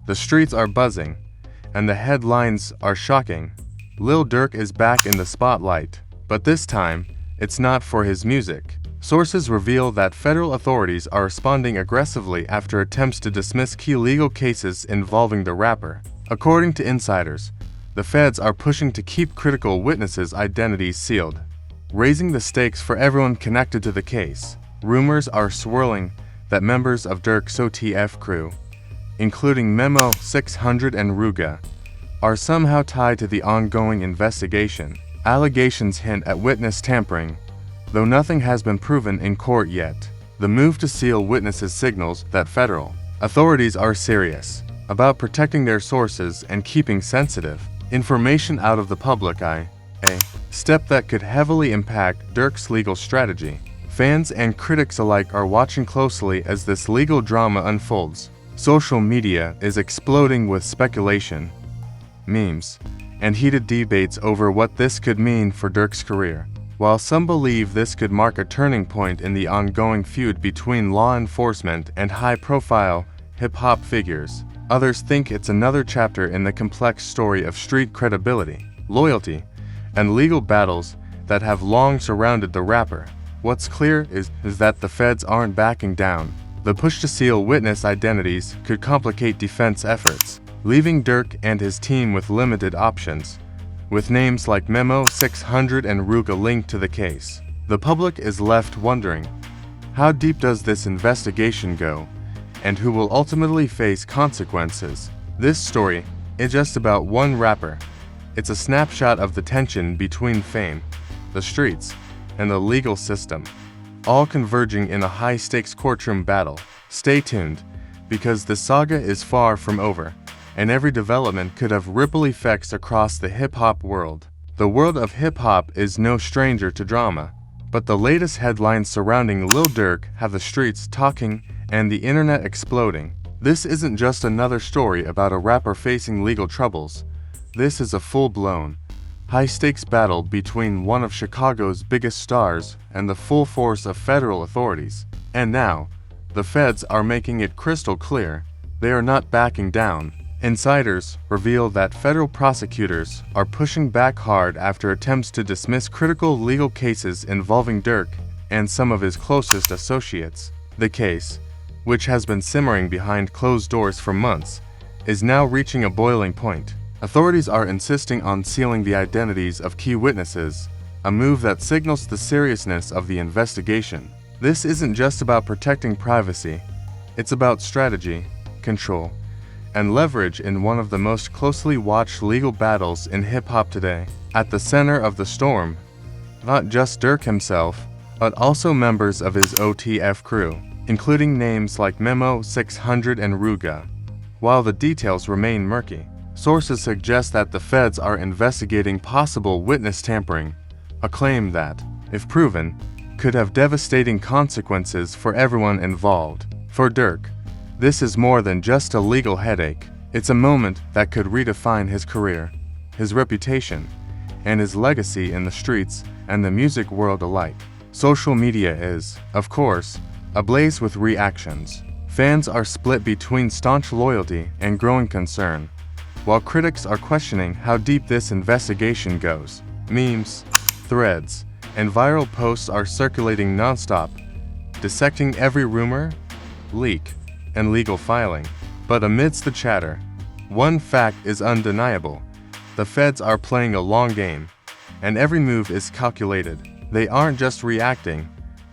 The streets are buzzing, and the headlines are shocking. Lil Durk is back in the spotlight, but this time, it's not for his music. Sources reveal that federal authorities are responding aggressively after attempts to dismiss key legal cases involving the rapper. According to insiders, the feds are pushing to keep critical witnesses' identities sealed, raising the stakes for everyone connected to the case. Rumors are swirling that members of Durk's OTF crew, including Memo600 and Rooga, are somehow tied to the ongoing investigation. Allegations hint at witness tampering, though nothing has been proven in court yet. The move to seal witnesses signals that federal authorities are serious about protecting their sources and keeping sensitive information out of the public eye, a step that could heavily impact Durk's legal strategy. Fans and critics alike are watching closely as this legal drama unfolds. Social media is exploding with speculation, memes, and heated debates over what this could mean for Durk's career. While some believe this could mark a turning point in the ongoing feud between law enforcement and high-profile hip-hop figures, others think it's another chapter in the complex story of street credibility, loyalty, and legal battles that have long surrounded the rapper. What's clear is that the feds aren't backing down. The push to seal witness identities could complicate defense efforts, leaving Durk and his team with limited options. With names like Memo600 and Rooga linked to the case, the public is left wondering, how deep does this investigation go, and who will ultimately face consequences? This story isn't just about one rapper. It's a snapshot of the tension between fame, the streets, and the legal system, all converging in a high-stakes courtroom battle. Stay tuned, because the saga is far from over, and every development could have ripple effects across the hip-hop world. The world of hip-hop is no stranger to drama, but the latest headlines surrounding Lil Durk have the streets talking and the internet exploding. This isn't just another story about a rapper facing legal troubles. This is a full-blown, high-stakes battle between one of Chicago's biggest stars and the full force of federal authorities. And now, the feds are making it crystal clear, they are not backing down. Insiders reveal that federal prosecutors are pushing back hard after attempts to dismiss critical legal cases involving Durk and some of his closest associates. The case, which has been simmering behind closed doors for months, is now reaching a boiling point. Authorities are insisting on sealing the identities of key witnesses, a move that signals the seriousness of the investigation. This isn't just about protecting privacy, it's about strategy, control, and leverage in one of the most closely watched legal battles in hip-hop today. At the center of the storm, not just Durk himself, but also members of his OTF crew, including names like Memo600 and Rooga. While the details remain murky, sources suggest that the feds are investigating possible witness tampering, a claim that, if proven, could have devastating consequences for everyone involved. For Durk, this is more than just a legal headache. It's a moment that could redefine his career, his reputation, and his legacy in the streets and the music world alike. Social media is, of course, ablaze with reactions. Fans are split between staunch loyalty and growing concern, while critics are questioning how deep this investigation goes. Memes, threads, and viral posts are circulating nonstop, dissecting every rumor, leak, and legal filing. But amidst the chatter, one fact is undeniable. The feds are playing a long game, and every move is calculated. They aren't just reacting,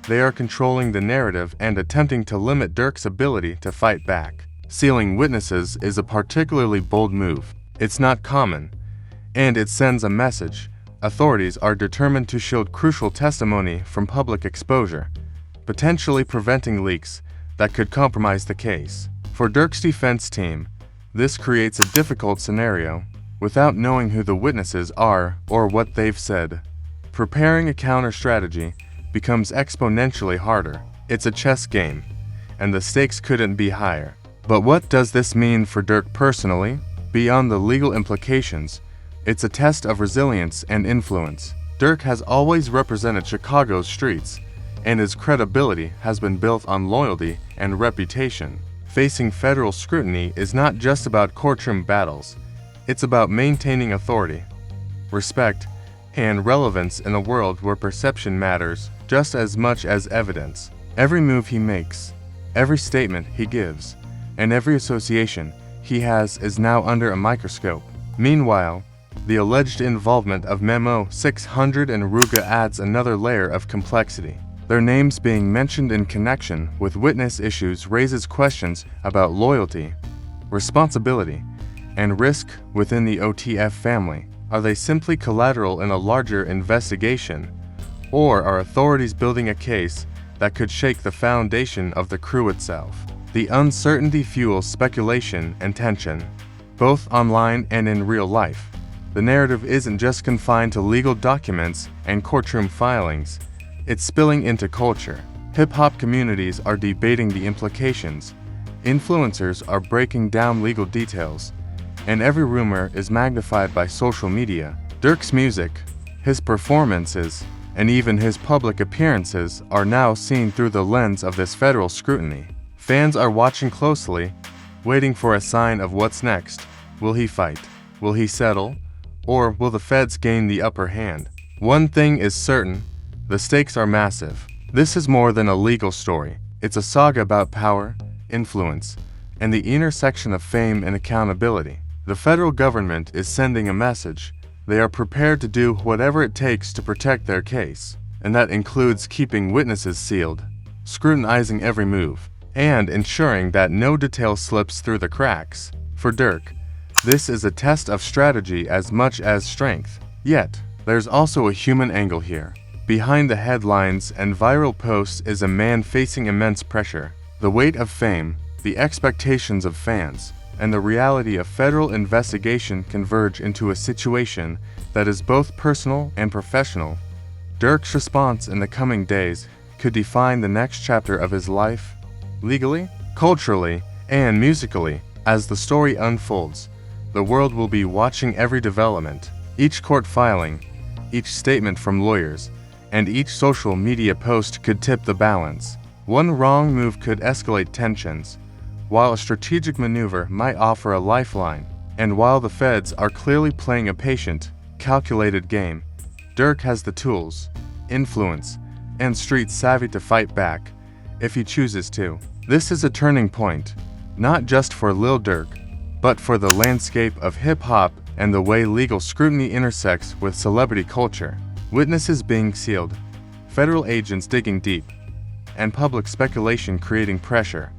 they are controlling the narrative and attempting to limit Durk's ability to fight back. Sealing witnesses is a particularly bold move. It's not common, and it sends a message. Authorities are determined to shield crucial testimony from public exposure, potentially preventing leaks that could compromise the case. For Durk's defense team, this creates a difficult scenario. Without knowing who the witnesses are or what they've said, preparing a counter strategy becomes exponentially harder. It's a chess game, and the stakes couldn't be higher. But what does this mean for Durk personally? Beyond the legal implications, it's a test of resilience and influence. Durk has always represented Chicago's streets, and his credibility has been built on loyalty and reputation. facing federal scrutiny is not just about courtroom battles. It's about maintaining authority, respect, and relevance in a world where perception matters just as much as evidence. Every move he makes, every statement he gives, and every association he has is now under a microscope. Meanwhile, the alleged involvement of Memo600 and Rooga adds another layer of complexity. Their names being mentioned in connection with witness issues raises questions about loyalty, responsibility, and risk within the OTF family. Are they simply collateral in a larger investigation, or are authorities building a case that could shake the foundation of the crew itself? The uncertainty fuels speculation and tension, both online and in real life. The narrative isn't just confined to legal documents and courtroom filings, it's spilling into culture. Hip-hop communities are debating the implications, influencers are breaking down legal details, and every rumor is magnified by social media. Durk's music, his performances, and even his public appearances are now seen through the lens of this federal scrutiny. Fans are watching closely, waiting for a sign of what's next. Will he fight? Will he settle? Or will the feds gain the upper hand? One thing is certain, the stakes are massive. This is more than a legal story. It's a saga about power, influence, and the intersection of fame and accountability. The federal government is sending a message. They are prepared to do whatever it takes to protect their case, and that includes keeping witnesses sealed, scrutinizing every move, and ensuring that no detail slips through the cracks. For Durk, this is a test of strategy as much as strength. Yet, there's also a human angle here. Behind the headlines and viral posts is a man facing immense pressure. The weight of fame, the expectations of fans, and the reality of federal investigation converge into a situation that is both personal and professional. Durk's response in the coming days could define the next chapter of his life, legally, culturally, and musically. As the story unfolds, the world will be watching every development, each court filing, each statement from lawyers, and each social media post could tip the balance. One wrong move could escalate tensions, while a strategic maneuver might offer a lifeline. And while the feds are clearly playing a patient, calculated game, Durk has the tools, influence, and street savvy to fight back, if he chooses to. This is a turning point, not just for Lil Durk, but for the landscape of hip-hop and the way legal scrutiny intersects with celebrity culture. Witnesses being sealed, federal agents digging deep, and public speculation creating pressure.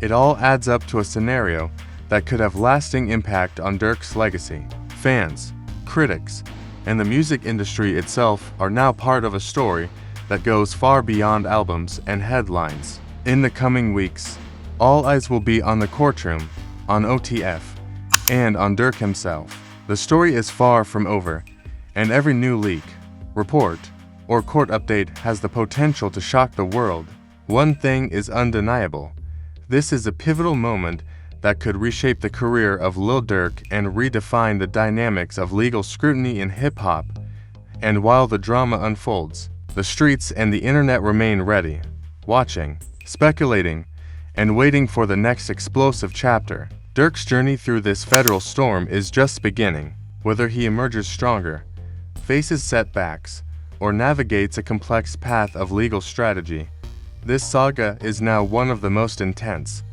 It all adds up to a scenario that could have lasting impact on Durk's legacy. Fans, critics, and the music industry itself are now part of a story that goes far beyond albums and headlines. In the coming weeks, all eyes will be on the courtroom, on OTF, and on Durk himself. The story is far from over, and every new leak, report, or court update has the potential to shock the world. One thing is undeniable. This is a pivotal moment that could reshape the career of Lil Durk and redefine the dynamics of legal scrutiny in hip-hop. And while the drama unfolds, the streets and the internet remain ready, watching, speculating, and waiting for the next explosive chapter. Durk's journey through this federal storm is just beginning. Whether he emerges stronger, faces setbacks, or navigates a complex path of legal strategy, this saga is now one of the most intense,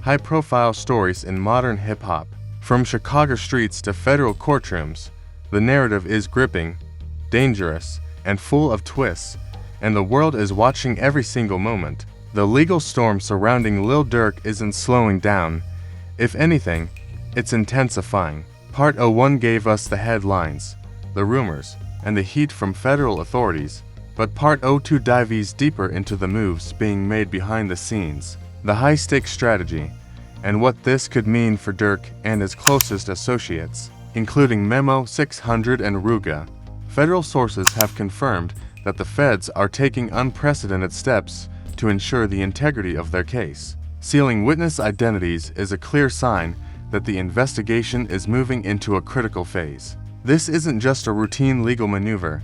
high-profile stories in modern hip-hop. From Chicago streets to federal courtrooms, the narrative is gripping, dangerous, and full of twists, and the world is watching every single moment. The legal storm surrounding Lil Durk isn't slowing down. If anything, it's intensifying. Part 01 gave us the headlines, the rumors, and the heat from federal authorities, but Part 02 dives deeper into the moves being made behind the scenes, the high-stakes strategy, and what this could mean for Durk and his closest associates, including Memo600 and Rooga. Federal sources have confirmed that the feds are taking unprecedented steps to ensure the integrity of their case. Sealing witness identities is a clear sign that the investigation is moving into a critical phase. This isn't just a routine legal maneuver.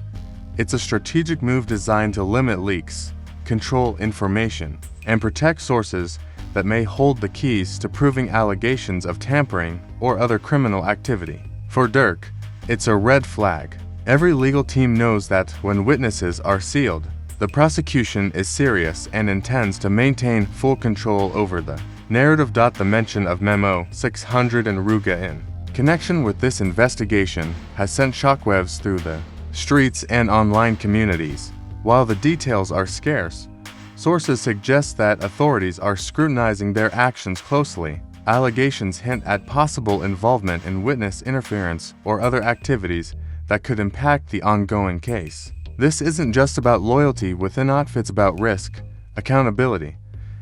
It's a strategic move designed to limit leaks, control information, and protect sources that may hold the keys to proving allegations of tampering or other criminal activity. For Durk, it's a red flag. Every legal team knows that when witnesses are sealed, the prosecution is serious and intends to maintain full control over the narrative. The mention of Memo600 and Rooga in connection with this investigation has sent shockwaves through the streets and online communities. While the details are scarce, sources suggest that authorities are scrutinizing their actions closely. Allegations hint at possible involvement in witness interference or other activities that could impact the ongoing case. This isn't just about loyalty within HEATS, it's about risk, accountability,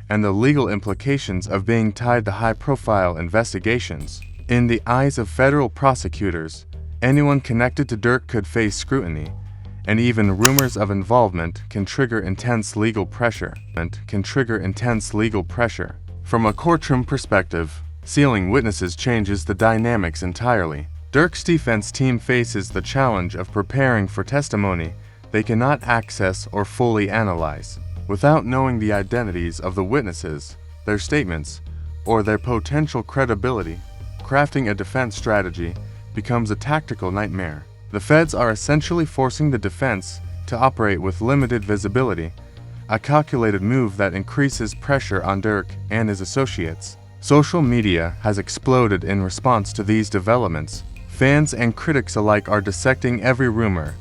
and the legal implications of being tied to high-profile investigations. In the eyes of federal prosecutors, anyone connected to Durk could face scrutiny, and even rumors of involvement can trigger intense legal pressure. From a courtroom perspective, sealing witnesses changes the dynamics entirely. Durk's defense team faces the challenge of preparing for testimony they cannot access or fully analyze. Without knowing the identities of the witnesses, their statements, or their potential credibility, crafting a defense strategy becomes a tactical nightmare. The feds are essentially forcing the defense to operate with limited visibility, a calculated move that increases pressure on Durk and his associates. Social media has exploded in response to these developments. Fans and critics alike are dissecting every rumor,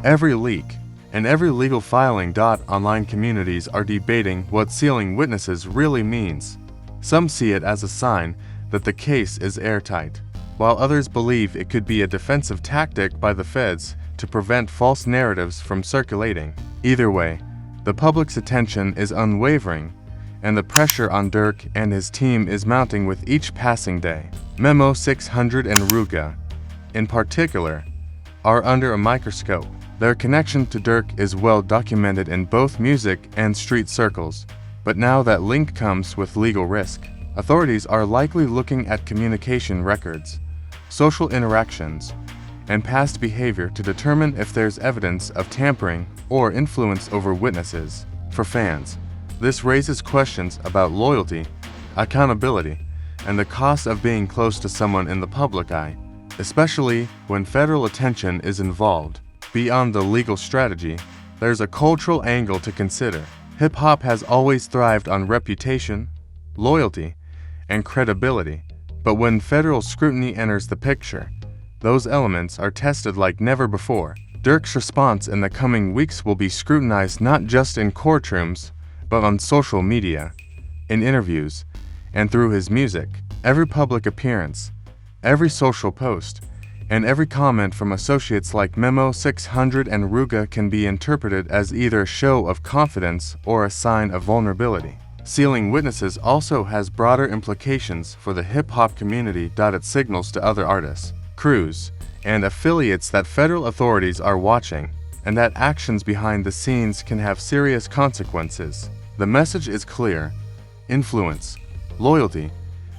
every leak, and every legal filing. Online communities are debating what sealing witnesses really means. Some see it as a sign that the case is airtight, while others believe it could be a defensive tactic by the feds to prevent false narratives from circulating. Either way, the public's attention is unwavering, and the pressure on Durk and his team is mounting with each passing day. Memo600 and Rooga, in particular, are under a microscope. Their connection to Durk is well documented in both music and street circles, but now that link comes with legal risk. Authorities are likely looking at communication records, social interactions, and past behavior to determine if there's evidence of tampering or influence over witnesses. For fans, this raises questions about loyalty, accountability, and the cost of being close to someone in the public eye, especially when federal attention is involved. Beyond the legal strategy, there's a cultural angle to consider. Hip-hop has always thrived on reputation, loyalty, and credibility, but when federal scrutiny enters the picture, those elements are tested like never before. Durk's response in the coming weeks will be scrutinized not just in courtrooms, but on social media, in interviews, and through his music. Every public appearance, every social post, and every comment from associates like Memo600 and Rooga can be interpreted as either a show of confidence or a sign of vulnerability. Sealing witnesses also has broader implications for the hip-hop community. It signals to other artists, crews, and affiliates that federal authorities are watching, and that actions behind the scenes can have serious consequences. The message is clear: influence, loyalty,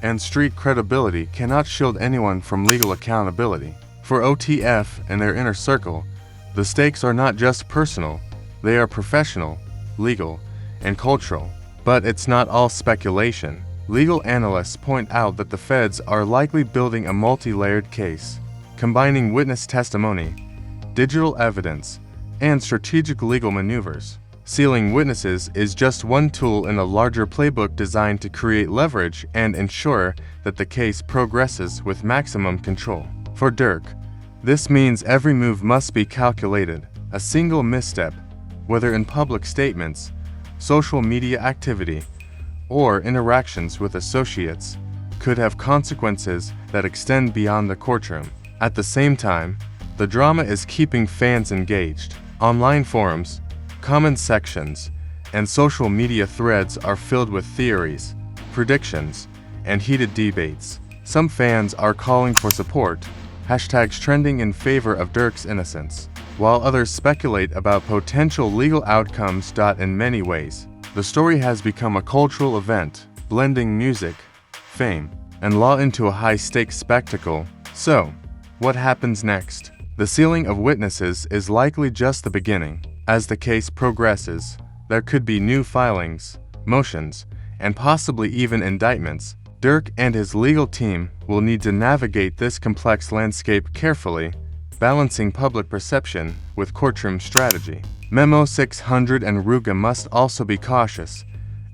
and street credibility cannot shield anyone from legal accountability. For OTF and their inner circle, the stakes are not just personal, they are professional, legal, and cultural. But it's not all speculation. Legal analysts point out that the feds are likely building a multi-layered case, combining witness testimony, digital evidence, and strategic legal maneuvers. Sealing witnesses is just one tool in a larger playbook designed to create leverage and ensure that the case progresses with maximum control. For Durk, this means every move must be calculated. A single misstep, whether in public statements, social media activity, or interactions with associates, could have consequences that extend beyond the courtroom. At the same time, the drama is keeping fans engaged. Online forums, comment sections, and social media threads are filled with theories, predictions, and heated debates. Some fans are calling for support, hashtags trending in favor of Durk's innocence, while others speculate about potential legal outcomes. In many ways, the story has become a cultural event, blending music, fame, and law into a high-stakes spectacle. So, what happens next? The sealing of witnesses is likely just the beginning. As the case progresses, there could be new filings, motions, and possibly even indictments. Durk and his legal team will need to navigate this complex landscape carefully, balancing public perception with courtroom strategy. Memo600 and Rooga must also be cautious,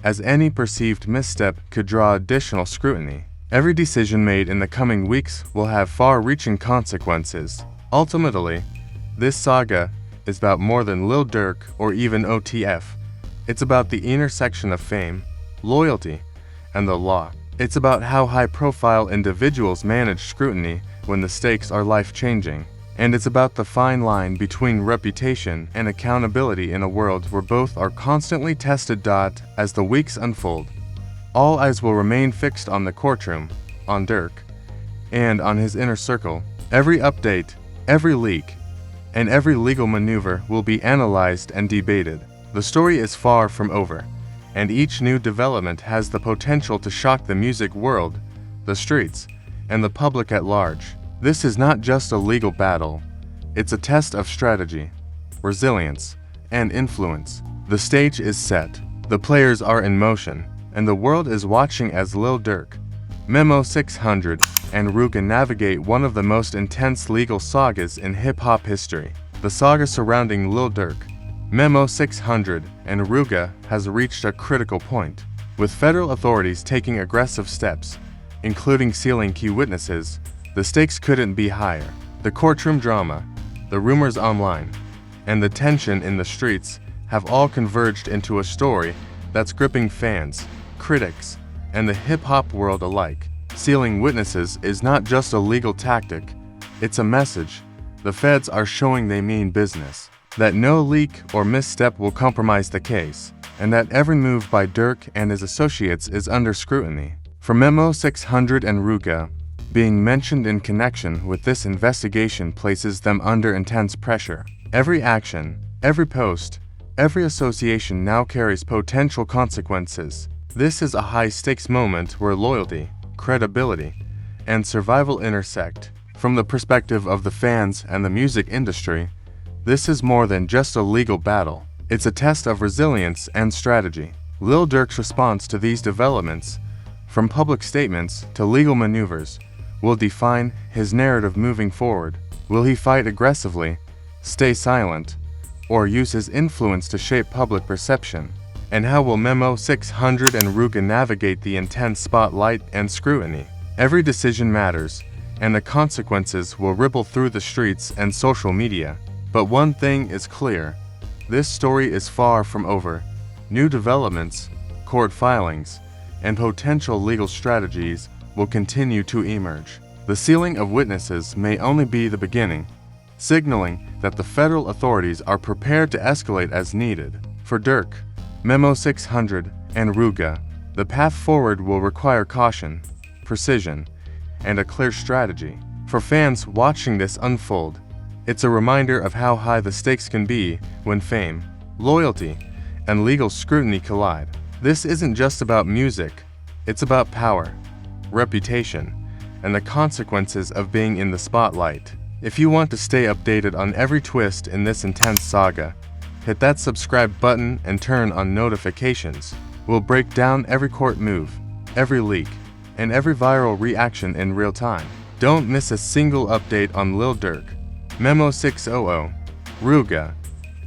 as any perceived misstep could draw additional scrutiny. Every decision made in the coming weeks will have far-reaching consequences. Ultimately, this saga is about more than Lil Durk or even OTF. It's about the intersection of fame, loyalty, and the law. It's about how high-profile individuals manage scrutiny when the stakes are life-changing. And it's about the fine line between reputation and accountability in a world where both are constantly tested. As the weeks unfold, all eyes will remain fixed on the courtroom, on Durk, and on his inner circle. Every update, every leak, and every legal maneuver will be analyzed and debated. The story is far from over, and each new development has the potential to shock the music world, the streets, and the public at large. This is not just a legal battle, it's a test of strategy, resilience, and influence. The stage is set, the players are in motion, and the world is watching as Lil Durk, Memo600, and Rooga navigate one of the most intense legal sagas in hip-hop history. The saga surrounding Lil Durk, Memo600, and Rooga has reached a critical point, with federal authorities taking aggressive steps, including sealing key witnesses. The stakes couldn't be higher. The courtroom drama, the rumors online, and the tension in the streets have all converged into a story that's gripping fans, critics, and the hip-hop world alike. Sealing witnesses is not just a legal tactic, it's a message. The feds are showing they mean business, that no leak or misstep will compromise the case, and that every move by Durk and his associates is under scrutiny. For Memo600 and Rooga, being mentioned in connection with this investigation places them under intense pressure. Every action, every post, every association now carries potential consequences. This is a high-stakes moment where loyalty, credibility, and survival intersect. From the perspective of the fans and the music industry, this is more than just a legal battle. It's a test of resilience and strategy. Lil Durk's response to these developments, from public statements to legal maneuvers, will define his narrative moving forward. Will he fight aggressively, stay silent, or use his influence to shape public perception? And how will Memo600 and Rooga navigate the intense spotlight and scrutiny? Every decision matters, and the consequences will ripple through the streets and social media. But one thing is clear, this story is far from over. New developments, court filings, and potential legal strategies will continue to emerge. The sealing of witnesses may only be the beginning, signaling that the federal authorities are prepared to escalate as needed. For Durk, Memo600, and Rooga, the path forward will require caution, precision, and a clear strategy. For fans watching this unfold, it's a reminder of how high the stakes can be when fame, loyalty, and legal scrutiny collide. This isn't just about music, it's about power, reputation, and the consequences of being in the spotlight. If you want to stay updated on every twist in this intense saga, hit that subscribe button and turn on notifications. We'll break down every court move, every leak, and every viral reaction in real time. Don't miss a single update on Lil Durk, Memo600, Rooga,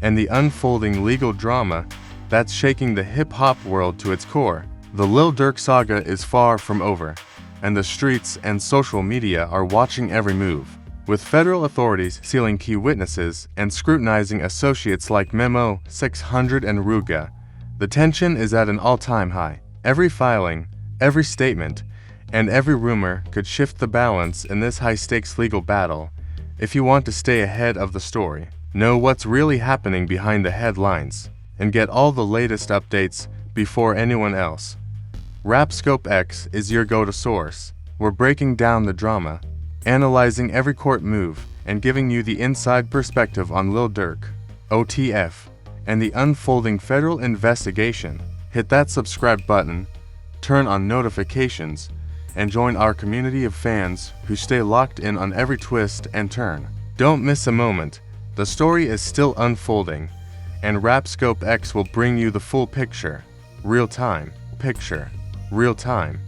and the unfolding legal drama that's shaking the hip-hop world to its core. The Lil Durk saga is far from over, and the streets and social media are watching every move. With federal authorities sealing key witnesses and scrutinizing associates like Memo600 and Rooga, the tension is at an all-time high. Every filing, every statement, and every rumor could shift the balance in this high-stakes legal battle. If you want to stay ahead of the story, know what's really happening behind the headlines, and get all the latest updates before anyone else, Rapscope X is your go-to source. We're breaking down the drama, analyzing every court move, and giving you the inside perspective on Lil Durk, OTF, and the unfolding federal investigation. Hit that subscribe button, turn on notifications, and join our community of fans who stay locked in on every twist and turn. Don't miss a moment. The story is still unfolding, and Rapscope X will bring you the full picture, real time. picture, real time.